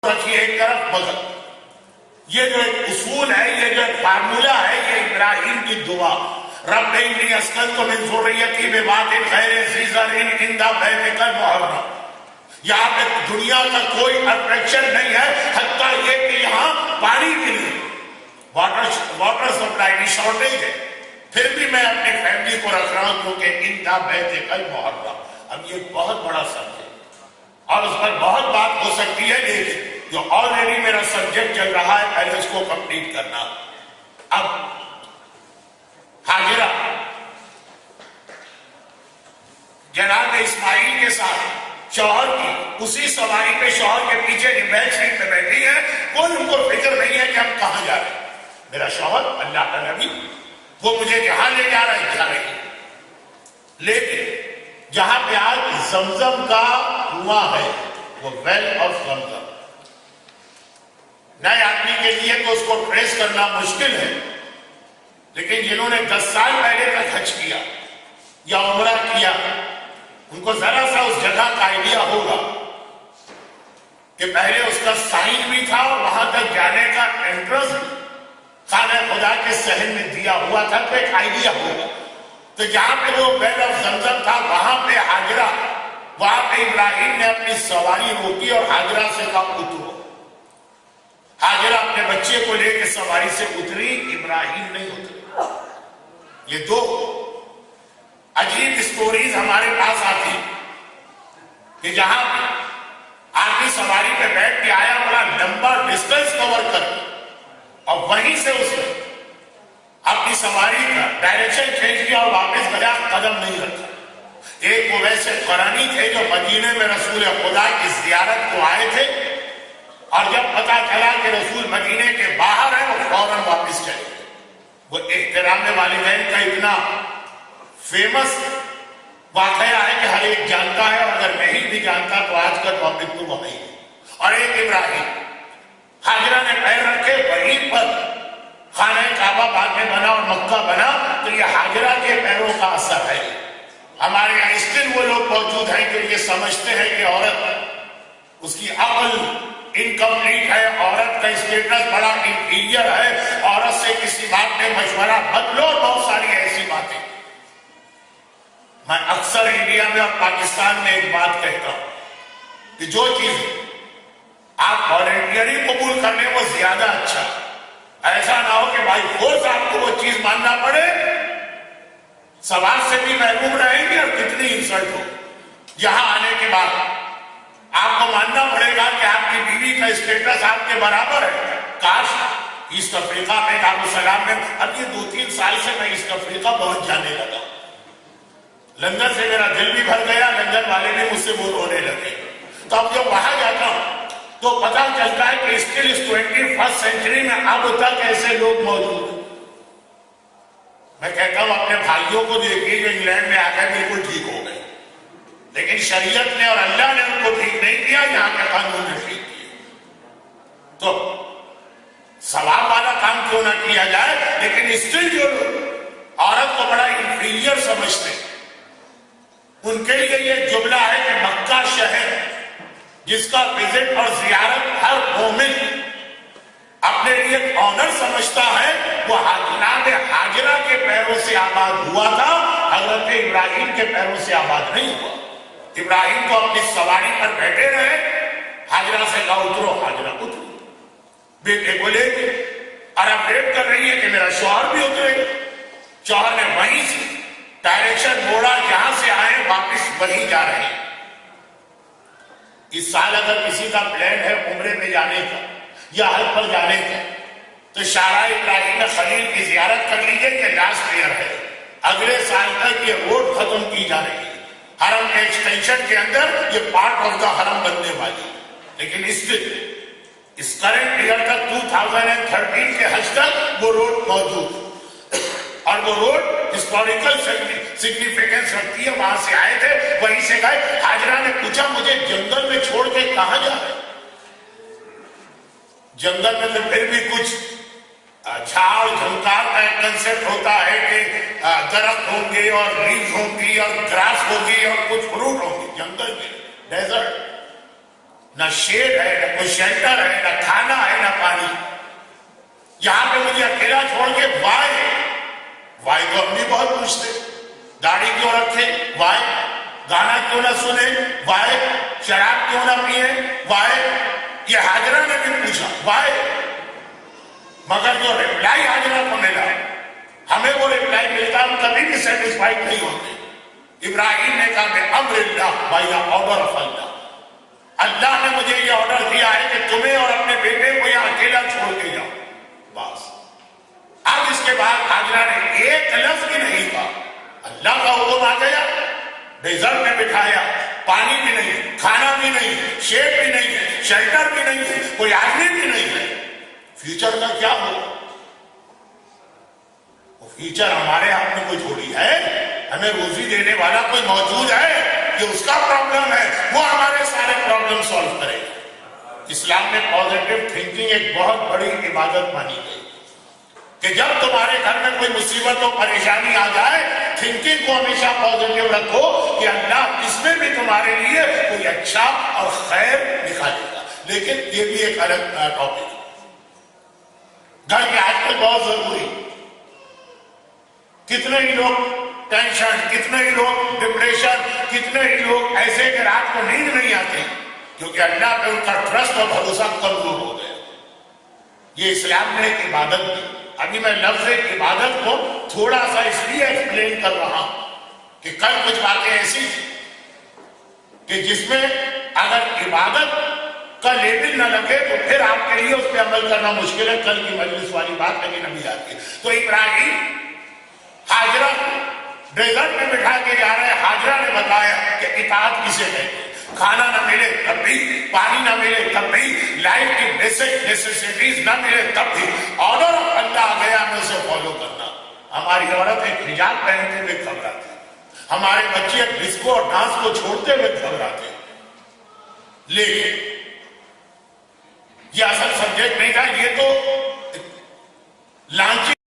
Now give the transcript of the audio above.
رکھیے ایک طرف مگر یہ جو ایک اصول ہے، یہ جو ایک فارمولہ ہے، یہ ابراہیم کی دعا، رب انی اسکنت من ذریتی بواد غیر ذی زرع عند بیتک المحرم. یہاں پہ دنیا کا کوئی اٹریکشن نہیں ہے، حتیٰ یہ کہ یہاں پانی بھی نہیں، واٹر سپلائی کی شارٹیج ہے، پھر بھی میں اپنی فیملی کو رکھ رہا ہوں کیونکہ عند بیتک المحرم. اب یہ بہت بڑا سبجیکٹ اور اس پر بہت بات ہو سکتی ہے، لیکن جو آلریڈی میرا سبجیکٹ چل رہا ہے پہلے اس کو کمپلیٹ کرنا. اب ہاجرہ جناب اسماعیل کے ساتھ شوہر کی اسی سواری پہ شوہر کے پیچھے بیک سیٹ پہ بیٹھی ہے، کوئی ان کو فکر نہیں ہے کہ ہم کہاں جا رہے ہیں. میرا شوہر اللہ کا نبی، وہ مجھے جہاں لے جا رہا ہے جا رہی ہے. لیکن جہاں پہ آج زمزم کا کنواں ہے، وہ ویل آف زمزم، نئے آدمی کے لیے تو اس کو ٹریس کرنا مشکل ہے، لیکن جنہوں نے 10 سال پہلے تک حج کیا یا عمرہ کیا، ان کو ذرا سا اس جگہ کا آئیڈیا ہوگا کہ پہلے اس کا سائن بھی تھا اور وہاں تک جانے کا انٹرسٹ خانہ خدا کے صحن میں دیا ہوا تھا، تو ایک آئیڈیا ہوگا. تو جہاں پہ وہ ویل آف زمزم تھا، وہاں پہ ہاجرہ، وہاں پہ ابراہیم نے اپنی سواری روکی اور ہاجرہ سے کہا اترو. ہاجرہ اپنے بچے کو لے کے سواری سے اتری، ابراہیم نہیں اترے. یہ دو عجیب سٹوریز ہمارے پاس آتی کہ جہاں آدمی سواری پہ بیٹھ کے آیا، بڑا لمبا ڈسٹنس کور کر، اور وہیں سے اس نے اپنی سواری کا ڈائریکشن چینج کیا اور واپس گیا، قدم نہیں رکھا. ایک وہ ویسے قرآنی تھے جو مدینے میں رسول خدا کی زیارت کو آئے تھے، اور جب پتا چلا کہ رسول مدینے کے باہر ہے، وہ فوراً واپس چلے گئے. وہ احترام والدین کا اتنا فیمس واقعہ ہے کہ ہر ایک جانتا ہے، اور اگر نہیں بھی جانتا تو آج کا ٹاپک تو وہی ہے. اور ایک ابراہیم، ہاجرہ نے پیر رکھے وہیں پر خانہ کعبہ بعد میں بنا اور مکہ بنا، تو یہ ہاجرہ کے پیروں کا اثر ہے. ہمارے یہاں اسٹل وہ لوگ موجود ہیں جو یہ سمجھتے ہیں کہ عورت، اس کی عقل انکمپلیٹ ہے، عورت کا اسٹیٹس بڑا انفیریئر ہے، عورت سے کسی بات میں مشورہ مت لو، اور بہت ساری ایسی باتیں. میں اکثر انڈیا میں اور پاکستان میں ایک بات کہتا ہوں کہ جو چیز آپ والنٹیئرلی قبول کر لیں وہ زیادہ اچھا. ایسا نہ ہو کہ بھائی فورس آپ کو وہ چیز ماننا پڑے، سوال سے بھی محروم رہیں گے اور کتنی انسلٹ ہو. یہاں آنے کے بعد آپ کو ماننا پڑے گا کہ آپ کی بیوی کا اسٹیٹس آپ کے برابر ہے. کاش ایسٹ افریقہ میں، دارالسلام میں، اب یہ 2-3 سال سے میں ایسٹ افریقہ پہنچ جانے لگا. لندن سے میرا دل بھی بھر گیا، لندن والے بھی مجھ سے وہ رونے لگے. تو اب جب وہاں جاتا ہوں تو پتا چلتا ہے کہ اسٹل اس 21 سینچری میں اب تک ایسے لوگ موجود ہیں. میں کہتا ہوں اپنے بھائیوں کو دیکھیے جو انگلینڈ میں آ کر بالکل ٹھیک ہو گئے، لیکن شریعت نے اور اللہ نے ان کو ٹھیک نہیں کیا، یہاں کے قانون نے ٹھیک کیا. تو ثواب والا کام کیوں نہ کیا جائے، لیکن اسٹل جو لوگ عورت کو بڑا انفیریئر سمجھتے ہیں، ان کے لیے یہ جملہ ہے کہ مکہ شہر جس کا وزٹ اور زیارت ہر مومن اپنے لیے ایک آنر سمجھتا ہے، وہ جناب ہاجرہ کے پیروں سے آباد ہوا تھا، حضرت ابراہیم کے پیروں سے آباد نہیں ہوا. ابراہیم کو اپنی سواری پر بیٹھے رہے، ہاجرہ سے کہا اترو، ہاجرہ اترو. بیٹے کو لے کے اور اب ویٹ کر رہی ہے کہ میرا شوہر بھی اترے. شوہر نے وہیں سے ڈائریکشن موڑا، جہاں سے آئے واپس وہیں جا رہے ہیں. اس سال اگر کسی کا پلان ہے عمرے میں جانے کا یا حج پر جانے کا، تو شاہراہ ابراہیم خلیل کی زیارت کر لیجیے. یہ لاسٹ ایئر ہے، اگلے سال تک یہ روڈ ختم کی جا رہی ہے. حرم کے ایکسٹینشن کے اندر یہ پارٹ آف دا حرم بننے والی، لیکن اس کرنٹ ایئر تک 2013 کے حج تک وہ روڈ موجود، اور وہ روڈ ہسٹوریکل سگنیفیکینس رکھتی ہے. وہاں سے آئے تھے، وہیں سے گئے. ہاجرہ نے پوچھا مجھے جنگل میں چھوڑ کے کہاں جا رہے؟ جنگل میں تو پھر بھی کچھ جھاڑ جھنکار کا ایک کنسپٹ ہوتا ہے کہ درخت ہوں گے اور لیوز ہوں گی اور گراس ہوگی اور کچھ فروٹ ہوں گی. جنگل میں ڈیزرٹ نہ شیڈ ہے، نہ کوئی شیلٹر ہے، نہ کھانا ہے، نہ پانی. یہاں پہ مجھے اکیلا چھوڑ کے وائے تو اپنی بہت پوچھتے. داڑھی کیوں رکھے؟ وائے. گانا کیوں نہ سنے؟ وائے. شراب کیوں نہ پیے؟ وائے. یہ حاجرہ نے بھی پوچھا وائے. مگر جو ریپلائی حاجرہ کو ملا، ہمیں وہ ریپلائی ملتا ہم کبھی بھی سیٹسفائیڈ نہیں ہوتے. ابراہیم نے کہا میں امر اللہ بائی دا آرڈر آف اللہ. اللہ نے مجھے یہ آرڈر دیا ہے کہ تمہیں اور اپنے بیٹے کو یہاں اکیلا چھوڑ کے جاؤ. بس. اب اس کے بعد حاجرہ نے ایک لفظ بھی نہیں کہا. اللہ کا حکم آ گیا، ڈیزرٹ میں بٹھایا، پانی بھی نہیں، کھانا بھی نہیں، شیڈ بھی نہیں ہے، شیلٹر بھی نہیں ہے، کوئی آدمی بھی نہیں ہے. فیوچر کا کیا ہو؟ وہ فیوچر ہمارے ہاتھ میں کوئی تھوڑی ہے. ہمیں روزی دینے والا کوئی موجود ہے، یہ اس کا پرابلم ہے، وہ ہمارے سارے پرابلم سالو کرے گا. اسلام میں پازیٹیو تھنکنگ ایک بہت بڑی عبادت مانی گئی کہ جب تمہارے گھر میں کوئی مصیبت و پریشانی آ جائے، تھنکنگ کو ہمیشہ پازیٹیو رکھو کہ اللہ اس میں بھی تمہارے لیے کوئی اچھا اور خیر نکالے گا. لیکن یہ بھی ایک الگ ٹاپک ہے. گھر کے آج کل بہت ضروری. کتنے ہی لوگ ٹینشن، کتنے ہی لوگ ڈپریشن، کتنے ہی لوگ ایسے کہ رات کو نیند نہیں آتے کیونکہ اللہ پہ ان کا ٹرسٹ اور بھروسہ کمزور ہو گیا. یہ اسلام میں ایک عبادت دی. ابھی میں لفظ عبادت کو تھوڑا سا اس لیے ایکسپلین کر رہا ہوں کہ کل کچھ باتیں ایسی تھی کہ جس میں اگر عبادت کا لیبل نہ لگے تو پھر آپ کے لیے اس پہ عمل کرنا مشکل ہے. کل کی مجلس والی بات ہے کہ نبی آتی. تو ابراہیم حاجرہ ڈیزرٹ میں بٹھا کے جا رہے. حاجرہ نے بتایا کہ اطاعت کسے کہتے ہیں. کھانا نہ ملے تب بھی، پانی نہ ملے تب بھی، لائف کی بیسک نیسیسٹیز نہ ملے تب بھی آرڈر آف اللہ آ گیا ہمیں اسے فالو کرنا. ہماری عورت ایک حجاب پہنتے ہوئے گھبراتی، ہمارے بچے ایک ڈسکو اور ڈانس کو چھوڑتے ہوئے گھبراتے. لیکن یہ اصل